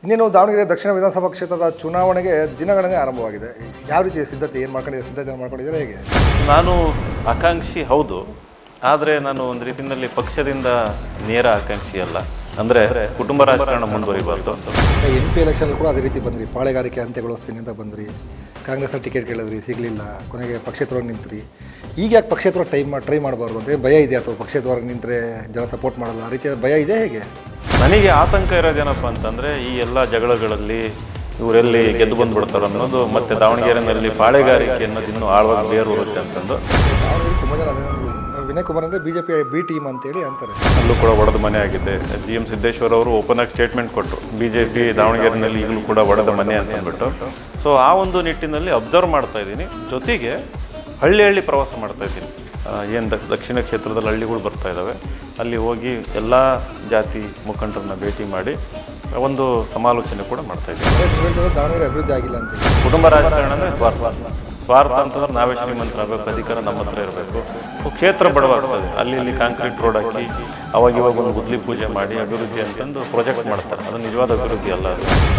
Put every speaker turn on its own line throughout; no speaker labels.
ಇನ್ನೇನು ದಾವಣಗೆರೆ ದಕ್ಷಿಣ ವಿಧಾನಸಭಾ ಕ್ಷೇತ್ರದ ಚುನಾವಣೆಗೆ ದಿನಗಣನೆ ಆರಂಭವಾಗಿದೆ. ಯಾವ ರೀತಿಯ ಸಿದ್ಧತೆ ಏನು ಮಾಡ್ಕೊಂಡಿದ್ದೀರಾ ಹೇಗೆ?
ನಾನು ಆಕಾಂಕ್ಷಿ ಹೌದು, ಆದರೆ ನಾನು ಒಂದು ರೀತಿಯಲ್ಲಿ ಪಕ್ಷದಿಂದ ನೇರ ಆಕಾಂಕ್ಷಿ ಅಲ್ಲ. ಅಂದರೆ ಕುಟುಂಬ ರಾಜಕಾರಣ ಮುಂದುವರಿಬಾರ್ದು.
MP ಎಲೆಕ್ಷನ್ ಕೂಡ ಅದೇ ರೀತಿ ಬಂದ್ರಿ, ಪಾಳೆಗಾರಿಕೆ ಅಂತ್ಯಗೊಳಿಸ್ತೀನಿ ಅಂತ ಬಂದ್ರಿ, ಕಾಂಗ್ರೆಸ್ ಟಿಕೆಟ್ ಕೇಳಿದ್ರಿ, ಸಿಗಲಿಲ್ಲ, ಕೊನೆಗೆ ಪಕ್ಷೇತರವಾಗಿ ನಿಂತ್ರಿ. ಈಗ ಯಾಕೆ ಪಕ್ಷೇತರ ಟ್ರೈ ಮಾಡಬಾರ್ದು ಅಂತ ಭಯ ಇದೆ, ಅಥವಾ ಪಕ್ಷೇತರವಾಗಿ ನಿಂತರೆ ಜನ ಸಪೋರ್ಟ್ ಮಾಡಲ್ಲ ಆ ರೀತಿಯ ಭಯ ಇದೆ ಹೇಗೆ?
ನನಗೆ ಆತಂಕ ಇರೋದೇನಪ್ಪ ಅಂತಂದರೆ ಈ ಎಲ್ಲ ಜಗಳಗಳಲ್ಲಿ ಇವರೆಲ್ಲಿ ಗೆದ್ದು ಬಂದುಬಿಡ್ತಾರೆ ಅನ್ನೋದು, ಮತ್ತು ದಾವಣಗೆರೆಯಲ್ಲಿ ಪಾಳೆಗಾರಿಕೆ ಅನ್ನೋದು ಇನ್ನೂ ಆಳವಾಗಿ ಬೇರೂರುತ್ತೆ ಅಂತಂದು.
ದಾವಣಗೆರೆ ತುಂಬ ಜನ ವಿನಯ್ ಕುಮಾರ್ ಅಂದರೆ BJP B ಟೀಮ್ ಅಂತೇಳಿ ಅಂತಾರೆ.
ಅಲ್ಲೂ ಕೂಡ ಒಡೆದ ಮನೆ ಆಗಿದೆ. GM ಸಿದ್ದೇಶ್ವರ್ ಅವರು ಓಪನ್ ಆಗಿ ಸ್ಟೇಟ್ಮೆಂಟ್ ಕೊಟ್ಟರು, BJP ದಾವಣಗೆರೆಯಲ್ಲಿ ಈಗಲೂ ಕೂಡ ಒಡೆದ ಮನೆ ಅಂತ ಅಂದ್ಬಿಟ್ಟು. ಸೊ ಆ ಒಂದು ನಿಟ್ಟಿನಲ್ಲಿ ಅಬ್ಸರ್ವ್ ಮಾಡ್ತಾ ಇದ್ದೀನಿ. ಜೊತೆಗೆ ಹಳ್ಳಿ ಪ್ರವಾಸ ಮಾಡ್ತಾ ಇದ್ದೀನಿ. ಏನು ದಕ್ಷಿಣ ಕ್ಷೇತ್ರದಲ್ಲಿ ಹಳ್ಳಿಗಳು ಬರ್ತಾ ಇದ್ದಾವೆ, ಅಲ್ಲಿ ಹೋಗಿ ಎಲ್ಲ ಜಾತಿ ಮುಖಂಡರನ್ನ ಭೇಟಿ ಮಾಡಿ ಒಂದು ಸಮಾಲೋಚನೆ ಕೂಡ ಮಾಡ್ತಾ ಇದ್ದೀವಿ.
ದಾವಣಗೆರೆ ಅಭಿವೃದ್ಧಿ ಆಗಿಲ್ಲ ಅಂತ.
ಕುಟುಂಬ ರಾಜಕಾರಣ ಅಂದರೆ ಸ್ವಾರ್ಥ ಅಂತಂದ್ರೆ ನಾವೇ ಶ್ರೀಮಂತರಾಗಬೇಕು, ಅಧಿಕಾರ ನಮ್ಮ ಹತ್ರ ಇರಬೇಕು. ಕ್ಷೇತ್ರ ಬಡವಾಗ್ತದೆ, ಅಲ್ಲಿ ಕಾಂಕ್ರೀಟ್ ರೋಡ್ ಹಾಕಿ ಅವಾಗ ಒಂದು ಗುದ್ಲಿ ಪೂಜೆ ಮಾಡಿ ಅಭಿವೃದ್ಧಿ ಅಂತಂದು ಪ್ರಾಜೆಕ್ಟ್ ಮಾಡ್ತಾರೆ. ಅದು ನಿಜವಾದ ಅಭಿವೃದ್ಧಿ ಅಲ್ಲ.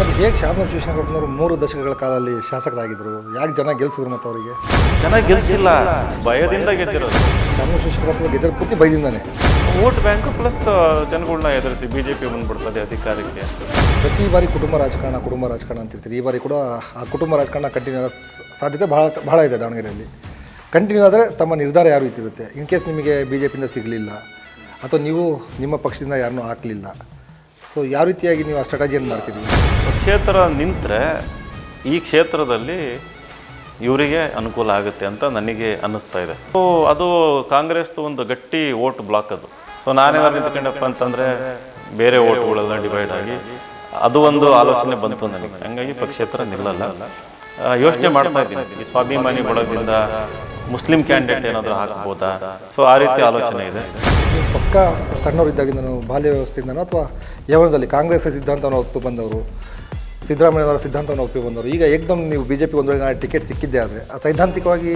ಅದು ಹೇಗೆ ಶಾಮನೂರು ಶಿವಶಂಕರಪ್ಪನವರು 3 ದಶಕಗಳ ಕಾಲದಲ್ಲಿ ಶಾಸಕರಾಗಿದ್ದರು, ಯಾಕೆ ಜನ ಗೆಲ್ಸಿದ್ರು? ಮತ್ತು ಅವರಿಗೆ
ಜನ ಗೆಲ್ಸಿಲ್ಲ, ಭಯದಿಂದ ಗೆದ್ದಿರೋದು.
ಶಾಮನೂರು ಶಿವಶಂಕರಪ್ಪ ಗೆದ್ದರ ಪೂರ್ತಿ ಭಯದಿಂದಾನೆ.
ವೋಟ್ ಬ್ಯಾಂಕ್ ಪ್ಲಸ್ ಜನಗಳನ್ನ ಎದುರಿಸಿ BJP ಬಂದ್ಬಿಡ್ತದೆ ಅಧಿಕಾರಕ್ಕೆ.
ಪ್ರತಿ ಬಾರಿ ಕುಟುಂಬ ರಾಜಕಾರಣ ಅಂತಿರ್ತೀರಿ. ಈ ಬಾರಿ ಕೂಡ ಆ ಕುಟುಂಬ ರಾಜಕಾರಣ ಕಂಟಿನ್ಯೂ ಆಗೋ ಸಾಧ್ಯತೆ ಬಹಳ ಇದೆ ದಾವಣಗೆರೆಯಲ್ಲಿ. ಕಂಟಿನ್ಯೂ ಆದರೆ ತಮ್ಮ ನಿರ್ಧಾರ ಯಾವ ರೀತಿ ಇರುತ್ತೆ? ಇನ್ ಕೇಸ್ ನಿಮಗೆ BJPಯಿಂದ ಸಿಗಲಿಲ್ಲ, ಅಥವಾ ನೀವು ನಿಮ್ಮ ಪಕ್ಷದಿಂದ ಯಾರನ್ನೂ ಹಾಕಲಿಲ್ಲ, ಸೊ ಯಾವ ರೀತಿಯಾಗಿ ನೀವು ಆ ಸ್ಟ್ರಾಟಜಿಯನ್ನು ಮಾಡ್ತಿದ್ದೀವಿ?
ಕ್ಷೇತ್ರ ನಿಂತರೆ ಈ ಕ್ಷೇತ್ರದಲ್ಲಿ ಇವರಿಗೆ ಅನುಕೂಲ ಆಗುತ್ತೆ ಅಂತ ನನಗೆ ಅನ್ನಿಸ್ತಾ ಇದೆ. ಸೊ ಅದು ಕಾಂಗ್ರೆಸ್ದು ಒಂದು ಗಟ್ಟಿ ವೋಟ್ ಬ್ಲಾಕ್ ಅದು. ಸೊ ನಾನೇನಾದ್ರು ನಿಂತ್ಕೊಂಡಪ್ಪ ಅಂತಂದರೆ ಬೇರೆ ವೋಟ್ಗಳೆಲ್ಲ ಡಿವೈಡ್ ಆಗಿ ಅದು ಒಂದು ಆಲೋಚನೆ ಬಂತು ನನಗೆ. ಹಂಗಾಗಿ ಪಕ್ಷೇತರ ನಿಲ್ಲಲ್ಲ. ಯೋಚನೆ ಮಾಡ್ತಾ ಇದ್ದೀನಿ, ಈ ಸ್ವಾಭಿಮಾನಿ ಬಳಗದಿಂದ ಮುಸ್ಲಿಂ ಕ್ಯಾಂಡಿಡೇಟ್ ಏನಾದರೂ ಹಾಕ್ಬೋದಾ? ಸೊ ಆ ರೀತಿ ಆಲೋಚನೆ ಇದೆ.
ಪಕ್ಕ ಸಣ್ಣವರಿದ್ದಾಗಿಂದನೂ ಬಾಲ್ಯ ವ್ಯವಸ್ಥೆಯಿಂದನೋ ಅಥವಾ ಯೌವನದಲ್ಲಿ ಕಾಂಗ್ರೆಸ್ ಸಿದ್ಧಾಂತವನ್ನು ಒಪ್ಪಿ ಬಂದವರು, ಸಿದ್ದರಾಮಯ್ಯನವರ ಸಿದ್ಧಾಂತವನ್ನು ಒಪ್ಪಿ ಬಂದವರು, ಈಗ ಏಕದಮ್ ನೀವು BJP ಒಂದು ವೇಳೆ ಟಿಕೆಟ್ ಸಿಕ್ಕಿದ್ದೆ ಆದರೆ ಸೈದ್ಧಾಂತಿಕವಾಗಿ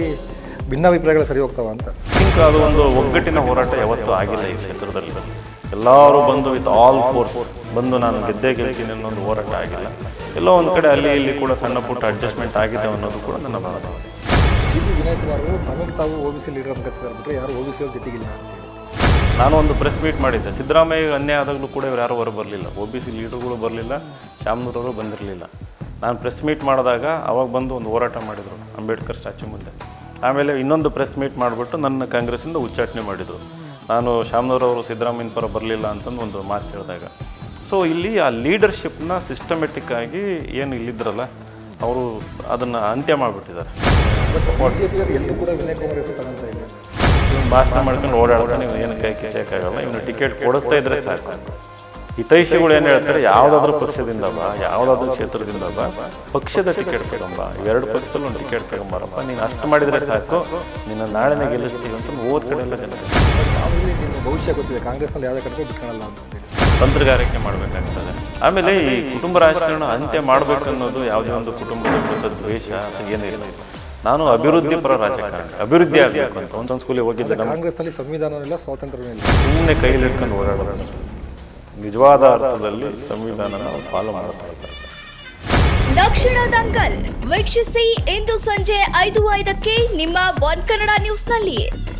ಭಿನ್ನಾಭಿಪ್ರಾಯಗಳು ಸರಿ ಹೋಗ್ತಾವ ಅಂತ?
ಥಿಂಕ್ ಅದು ಒಂದು ಒಗ್ಗಟ್ಟಿನ ಹೋರಾಟ ಯಾವತ್ತೂ ಆಗಿಲ್ಲ ಈ ಕ್ಷೇತ್ರದಲ್ಲಿ. ಎಲ್ಲರೂ ಬಂದು ವಿತ್ ಆಲ್ ಫೋರ್ಸ್ ಬಂದು ನಾನು ಗೆಲ್ತೀನಿ ಅನ್ನೋದು ಹೋರಾಟ ಆಗಿಲ್ಲ. ಎಲ್ಲೋ ಒಂದು ಕಡೆ ಅಲ್ಲಿ ಇಲ್ಲಿ ಕೂಡ ಸಣ್ಣ ಪುಟ್ಟ ಅಡ್ಜಸ್ಟ್ಮೆಂಟ್ ಆಗಿದೆ ಅನ್ನೋದು ಕೂಡ ನನ್ನ ಭಾವನೆ.
GP ವಿನಯ್ ಕುಮಾರ್ ತಮಗೆ ತಾವು OBC ಲೀಡರ್ ಅಂತ ಕತ್ತಿದ್ದಾರೆ ಬಿಟ್ಟರೆ ಯಾರು OBC ಅವ್ರ ಜೊತೆಗಿಲ್ಲ ಅಂತೇಳಿ
ನಾನು ಒಂದು ಪ್ರೆಸ್ ಮೀಟ್ ಮಾಡಿದ್ದೆ. ಸಿದ್ದರಾಮಯ್ಯ ಅನ್ಯಾಯ ಆದಾಗಲೂ ಕೂಡ ಇವ್ರು ಯಾರು ಹೊರ ಬರಲಿಲ್ಲ, OBC ಲೀಡರ್ಗಳು ಬರಲಿಲ್ಲ, ಶಾಮನೂರವರು ಬಂದಿರಲಿಲ್ಲ. ನಾನು ಪ್ರೆಸ್ ಮೀಟ್ ಮಾಡಿದಾಗ ಅವಾಗ ಬಂದು ಒಂದು ಹೋರಾಟ ಮಾಡಿದರು ಅಂಬೇಡ್ಕರ್ ಸ್ಟ್ಯಾಚ್ಯೂ ಮುಂದೆ. ಆಮೇಲೆ ಇನ್ನೊಂದು ಪ್ರೆಸ್ ಮೀಟ್ ಮಾಡಿಬಿಟ್ಟು ನನ್ನ ಕಾಂಗ್ರೆಸ್ಸಿಂದ ಉಚ್ಚಾಟನೆ ಮಾಡಿದರು. ನಾನು ಶಾಮನೂರವರು ಸಿದ್ದರಾಮಯ್ಯನ ಪರ ಬರಲಿಲ್ಲ ಅಂತಂದು ಒಂದು ಮಾತು ಹೇಳಿದಾಗ. ಸೊ ಇಲ್ಲಿ ಆ ಲೀಡರ್ಶಿಪ್ನ ಸಿಸ್ಟಮೆಟಿಕ್ ಆಗಿ ಏನು ಇಲ್ಲಿದ್ರಲ್ಲ ಅವರು ಅದನ್ನು ಅಂತ್ಯ ಮಾಡಿಬಿಟ್ಟಿದ್ದಾರೆ.
ಎಲ್ಲೂ ಕೂಡ ವಿನಯ್ ಕುಮಾರ್ ಹೆಸರು ತಗೊಂತ ಇಲ್ಲ.
ಭಾಷಣ ಮಾಡ್ಕೊಂಡು ಓಡಾಡ್ತಾನೆ, ನೀವು ಏನು ಕೈ ಕಿಸೋಕ್ಕಾಗಲ್ಲ. ಇವನು ಟಿಕೆಟ್ ಕೊಡಿಸ್ತಾ ಇದ್ರೆ ಸಾಕು. ಹಿತೈಷಿಗಳು ಏನು ಹೇಳ್ತಾರೆ, ಯಾವುದಾದ್ರೂ ಪಕ್ಷದಿಂದ ಬಾ, ಯಾವುದಾದ್ರೂ ಕ್ಷೇತ್ರದಿಂದ ಬಾ, ಪಕ್ಷದ ಟಿಕೆಟ್ ತಗೊಂಬ, 2 ಪಕ್ಷದಲ್ಲಿ ಒಂದು ಟಿಕೆಟ್ ತಗೊಂಬಾರಪ್ಪ, ನೀನು ಅಷ್ಟು ಮಾಡಿದರೆ ಸಾಕು, ನಿನ್ನ ನಾಳೆನೇ ಗೆಲ್ಲಿಸ್ತೀವಿ ಅಂತ ಓದ್ ಕಡೆ ಎಲ್ಲ ಜನ.
ನಿಮ್ಮ ಭವಿಷ್ಯ ಗೊತ್ತಿದೆ, ಕಾಂಗ್ರೆಸ್ನಲ್ಲಿ ಯಾವುದೇ ಕಡೆ ಬಿಟ್ಕೊಳ್ಳಲ್ಲ ಅಂತೇಳಿ
ತಂತ್ರಗಾರಿಕೆ ಮಾಡಬೇಕಾಗ್ತದೆ. ಆಮೇಲೆ ಈ ಕುಟುಂಬ ರಾಜಕಾರಣ ಅಂತ್ಯ ಮಾಡಬೇಕನ್ನೋದು ಯಾವುದೇ ಒಂದು ಕುಟುಂಬದ ವಿರುದ್ಧ ದ್ವೇಷ ಅಂತ ಏನಿಲ್ಲ. ನಾನು ಅಭಿವೃದ್ಧಿ ಪರ ರಾಜಕಾರಣ, ಅಭಿವೃದ್ಧಿ ಆಗಬೇಕು ಅಂತ ಒಂದು ಸ್ಕೂಲಿಗೆ ಹೋಗಿದ್ದೆ.
ಕಾಂಗ್ರೆಸ್ನಲ್ಲಿ ಸಂವಿಧಾನವಿಲ್ಲ, ಸ್ವಾತಂತ್ರ್ಯವಿಲ್ಲ,
ಸುಮ್ಮನೆ ಕೈಲಿ ಹಿಡ್ಕೊಂಡು ಓಡಾಡೋದು. ನಿಜವಾದ ಅರ್ಥದಲ್ಲಿ ಸಂವಿಧಾನ ಫಾಲೋ ಮಾಡ್ತಾ ಇದ್ದಾರೆ.
ದಕ್ಷಿಣ ದಂಗಲ್ ವೀಕ್ಷಿಸಿ ಇಂದು ಸಂಜೆ 5:05ಕ್ಕೆ ನಿಮ್ಮ ಒನ್ ಕನ್ನಡ ನ್ಯೂಸ್ನಲ್ಲಿ.